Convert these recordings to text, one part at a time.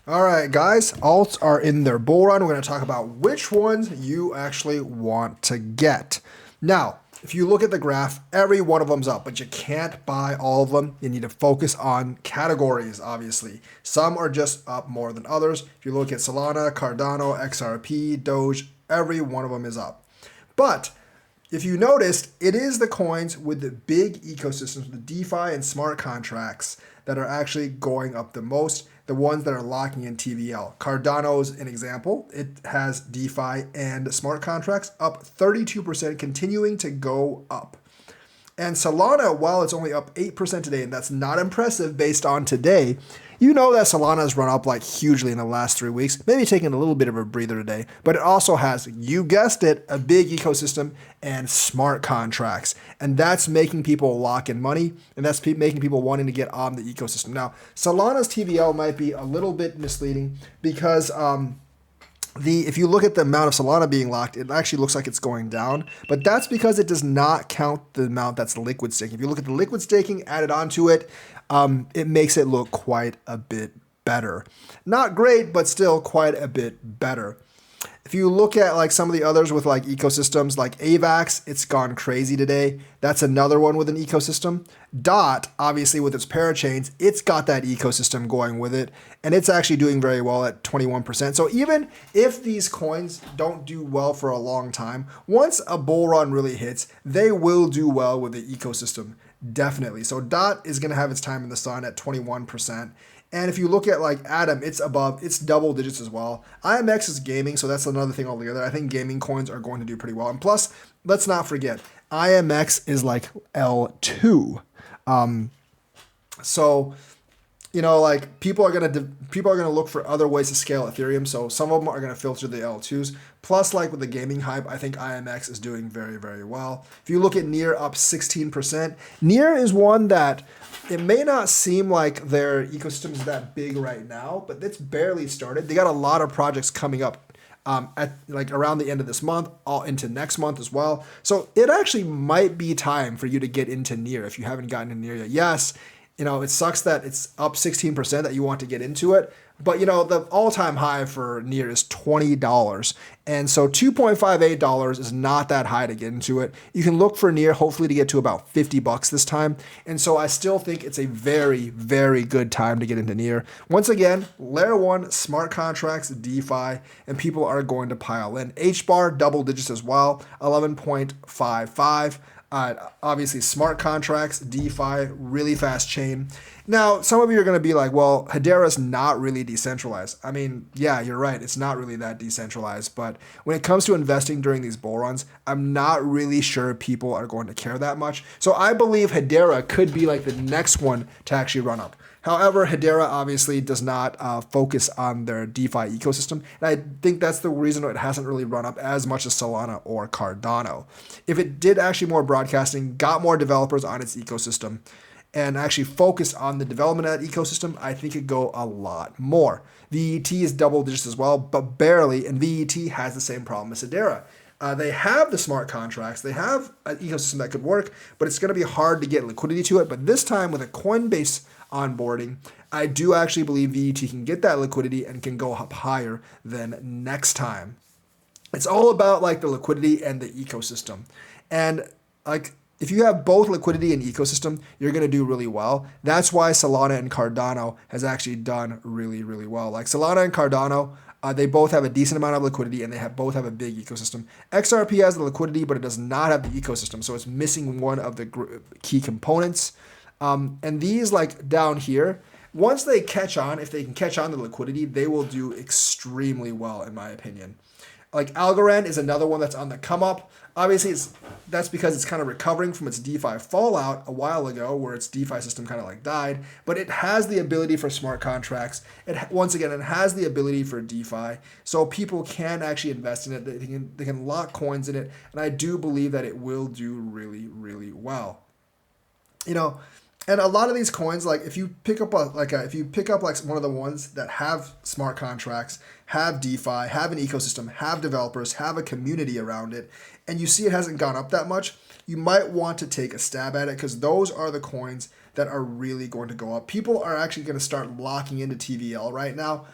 All right, guys, alts are in their bull run. We're going to talk about which ones you actually want to get. Now, if you look at the graph, every one of them's up, but you can't buy all of them. You need to focus on categories, obviously. Some are just up more than others. If you look at Solana, Cardano, XRP, Doge, every one of them is up. But if you noticed, it is the coins with the big ecosystems, the DeFi and smart contracts that are actually going up the most, the ones that are locking in TVL. Cardano's an example. It has DeFi and smart contracts up 32%, continuing to go up. And Solana, while it's only up 8% today, and that's not impressive based on today, you know that Solana has run up like hugely in the last 3 weeks, maybe taking a little bit of a breather today, but it also has, you guessed it, a big ecosystem and smart contracts. And that's making people lock in money, and that's making people wanting to get on the ecosystem. Now, Solana's TVL might be a little bit misleading because if you look at the amount of Solana being locked, it actually looks like it's going down, but that's because it does not count the amount that's liquid staking. If you look at the liquid staking added onto it, it makes it look quite a bit better. Not great, but still quite a bit better. If you look at like some of the others with like ecosystems like AVAX, it's gone crazy today. That's another one with an ecosystem. DOT, obviously with its parachains, it's got that ecosystem going with it, and it's actually doing very well at 21%. So even if these coins don't do well for a long time, once a bull run really hits, they will do well with the ecosystem, definitely. So DOT is going to have its time in the sun at 21%. And if you look at like Atom, it's double digits as well. IMX is gaming, so that's another thing altogether. I think gaming coins are going to do pretty well. And plus, let's not forget, IMX is like L2. So, you know, like people are gonna look for other ways to scale Ethereum. So some of them are gonna filter the L2s. Plus, like with the gaming hype, I think IMX is doing very, very well. If you look at Near up 16%, Near is one that it may not seem like their ecosystem is that big right now, but it's barely started. They got a lot of projects coming up at like around the end of this month, all into next month as well. So it actually might be time for you to get into Near if you haven't gotten in Near yet. Yes, you know, it sucks that it's up 16% that you want to get into it. But, you know, the all-time high for Near is $20. And so $2.58 is not that high to get into it. You can look for Near, hopefully to get to about $50 this time. And so I still think it's a very, very good time to get into Near. Once again, Layer 1, smart contracts, DeFi, and people are going to pile in. HBAR, double digits as well, 11.55. Obviously, smart contracts, DeFi, really fast chain. Now, some of you are going to be like, well, Hedera's not really decentralized. I mean, yeah, you're right. It's not really that decentralized. But when it comes to investing during these bull runs, I'm not really sure people are going to care that much. So I believe Hedera could be like the next one to actually run up. However, Hedera obviously does not focus on their DeFi ecosystem. And I think that's the reason it hasn't really run up as much as Solana or Cardano. If it did actually more broadcasting, got more developers on its ecosystem, and actually focus on the development of that ecosystem, I think it'd go a lot more. VET is double digits as well, but barely, and VET has the same problem as Hedera. They have the smart contracts, they have an ecosystem that could work, but it's going to be hard to get liquidity to it. But this time with a Coinbase onboarding, I do actually believe VET can get that liquidity and can go up higher than next time. It's all about like the liquidity and the ecosystem. And like if you have both liquidity and ecosystem, you're going to do really well. That's why Solana and Cardano has actually done really, really well. Like Solana and Cardano, they both have a decent amount of liquidity and they both have a big ecosystem. XRP has the liquidity, but it does not have the ecosystem. So it's missing one of the key components. And these like down here, once they catch on, if they can catch on the liquidity, they will do extremely well, in my opinion. Like Algorand is another one that's on the come up. Obviously, that's because it's kind of recovering from its DeFi fallout a while ago, where its DeFi system kind of like died. But it has the ability for smart contracts. Once again, it has the ability for DeFi, so people can actually invest in it. They can lock coins in it, and I do believe that it will do really, really well. You know, And a lot of these coins, like if you pick up if you pick up like one of the ones that have smart contracts, have DeFi, have an ecosystem, have developers, have a community around it, and you see it hasn't gone up that much, you might want to take a stab at it because those are the coins that are really going to go up. People are actually going to start locking into TVL right now,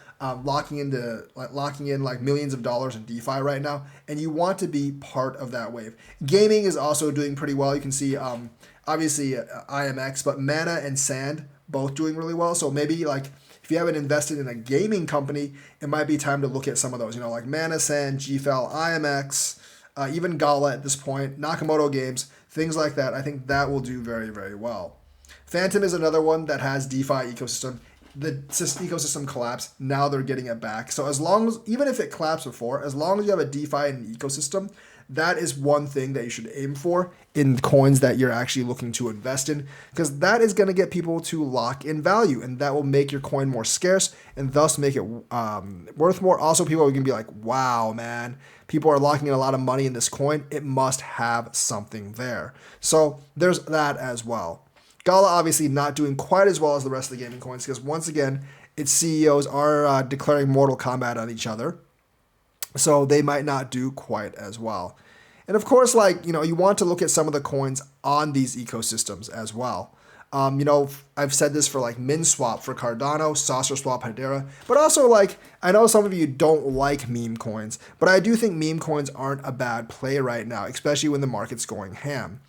locking in like millions of dollars in DeFi right now, and you want to be part of that wave. Gaming is also doing pretty well. You can see obviously IMX, but Mana and Sand both doing really well. So maybe like if you haven't invested in a gaming company, it might be time to look at some of those. Like Mana, Sand, GFL, IMX, even Gala at this point, Nakamoto Games, things like that. I think that will do very, very well. Phantom is another one that has DeFi ecosystem. The ecosystem collapsed. Now they're getting it back. So as long as, even if it collapsed before, as long as you have a DeFi and an ecosystem, that is one thing that you should aim for in coins that you're actually looking to invest in, because that is going to get people to lock in value, and that will make your coin more scarce and thus make it worth more. Also, people can be like, wow, man, people are locking in a lot of money in this coin. It must have something there. So there's that as well. Gala obviously not doing quite as well as the rest of the gaming coins because once again, its CEOs are declaring Mortal Kombat on each other. So they might not do quite as well. And of course, you want to look at some of the coins on these ecosystems as well. I've said this for like MinSwap for Cardano, Saucer Swap, Hedera, but also I know some of you don't like meme coins, but I do think meme coins aren't a bad play right now, especially when the market's going ham.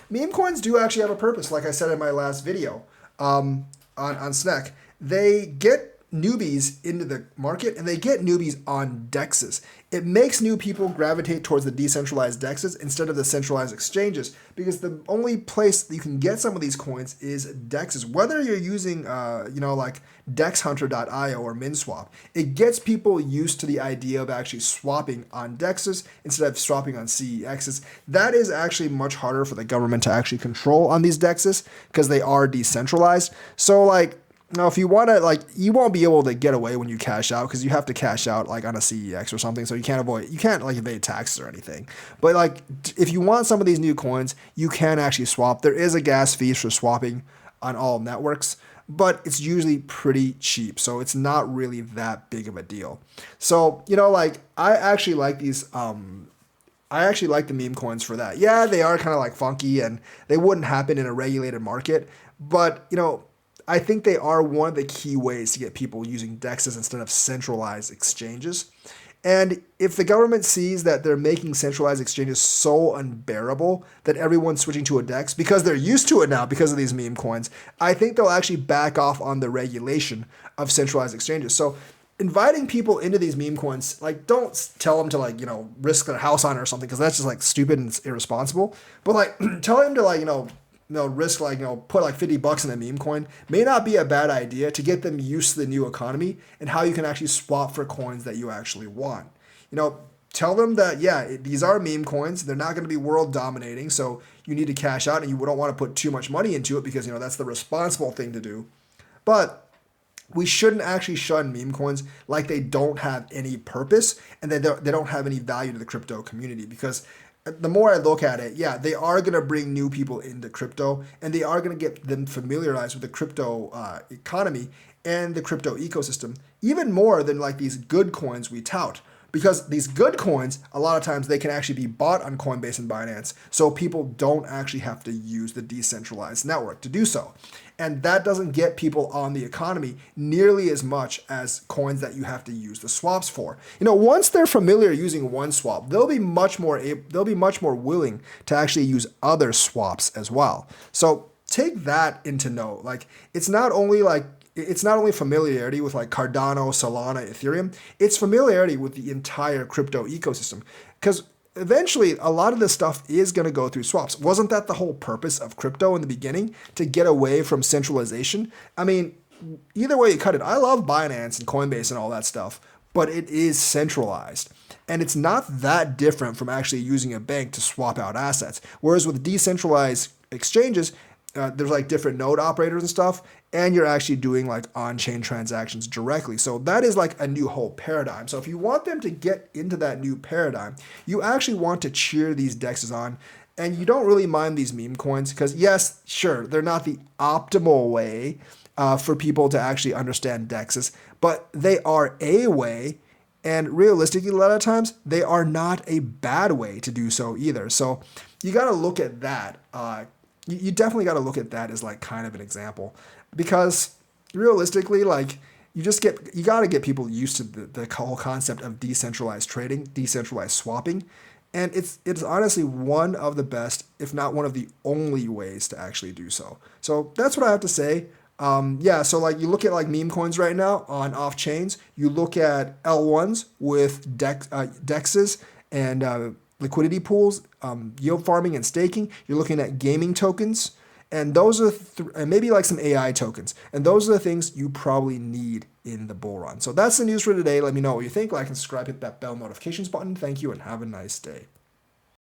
Meme coins do actually have a purpose, like I said in my last video on Snek. They get newbies into the market and they get newbies on DEXs. It makes new people gravitate towards the decentralized DEXs instead of the centralized exchanges because the only place that you can get some of these coins is DEXs. Whether you're using, like DexHunter.io or MinSwap, it gets people used to the idea of actually swapping on DEXs instead of swapping on CEXs. That is actually much harder for the government to actually control on these DEXs because they are decentralized. So now, if you want to, you won't be able to get away when you cash out because you have to cash out on a CEX or something. So you can't evade taxes or anything. But if you want some of these new coins, you can actually swap. There is a gas fee for swapping on all networks, but it's usually pretty cheap. So it's not really that big of a deal. So, I actually like these, I actually like the meme coins for that. Yeah, they are kind of funky and they wouldn't happen in a regulated market, but, I think they are one of the key ways to get people using DEXs instead of centralized exchanges. And if the government sees that they're making centralized exchanges so unbearable that everyone's switching to a DEX because they're used to it now because of these meme coins, I think they'll actually back off on the regulation of centralized exchanges. So inviting people into these meme coins, don't tell them to risk their house on it or something because that's just stupid and it's irresponsible. But tell them to risk put $50 in a meme coin may not be a bad idea to get them used to the new economy and how you can actually swap for coins that you actually want. Tell them that, these are meme coins. They're not going to be world dominating. So you need to cash out and you don't want to put too much money into it because, that's the responsible thing to do. But we shouldn't actually shun meme coins like they don't have any purpose and they don't have any value to the crypto community because the more I look at it, they are going to bring new people into crypto and they are going to get them familiarized with the crypto economy and the crypto ecosystem even more than these good coins we tout. Because these good coins, a lot of times they can actually be bought on Coinbase and Binance, so people don't actually have to use the decentralized network to do so. And that doesn't get people on the economy nearly as much as coins that you have to use the swaps for. Once they're familiar using one swap, they'll be much more willing to actually use other swaps as well. So take that into note. It's not only familiarity with Cardano, Solana, Ethereum, it's familiarity with the entire crypto ecosystem. Because eventually, a lot of this stuff is going to go through swaps. Wasn't that the whole purpose of crypto in the beginning? To get away from centralization? I mean, either way you cut it, I love Binance and Coinbase and all that stuff, but it is centralized. And it's not that different from actually using a bank to swap out assets. Whereas with decentralized exchanges, there's different node operators and stuff, and you're actually doing on-chain transactions directly. So that is a new whole paradigm. So if you want them to get into that new paradigm, you actually want to cheer these DEXs on and you don't really mind these meme coins because, yes, sure, they're not the optimal way for people to actually understand dexes, but they are a way. And realistically, a lot of times, they are not a bad way to do so either. So you got to look at that. You definitely got to look at that as like kind of an example, because realistically, like you got to get people used to the whole concept of decentralized trading, decentralized swapping, and it's honestly one of the best, if not one of the only ways to actually do so. So that's what I have to say. Yeah, so like you look at like meme coins right now on off chains, you look at L1s with dexes and liquidity pools, yield farming and staking. You're looking at gaming tokens, and those are and maybe like some AI tokens, and those are the things you probably need in the bull run. So that's the news for today. Let me know what you think. Like and subscribe, hit that bell notifications button. Thank you, and have a nice day.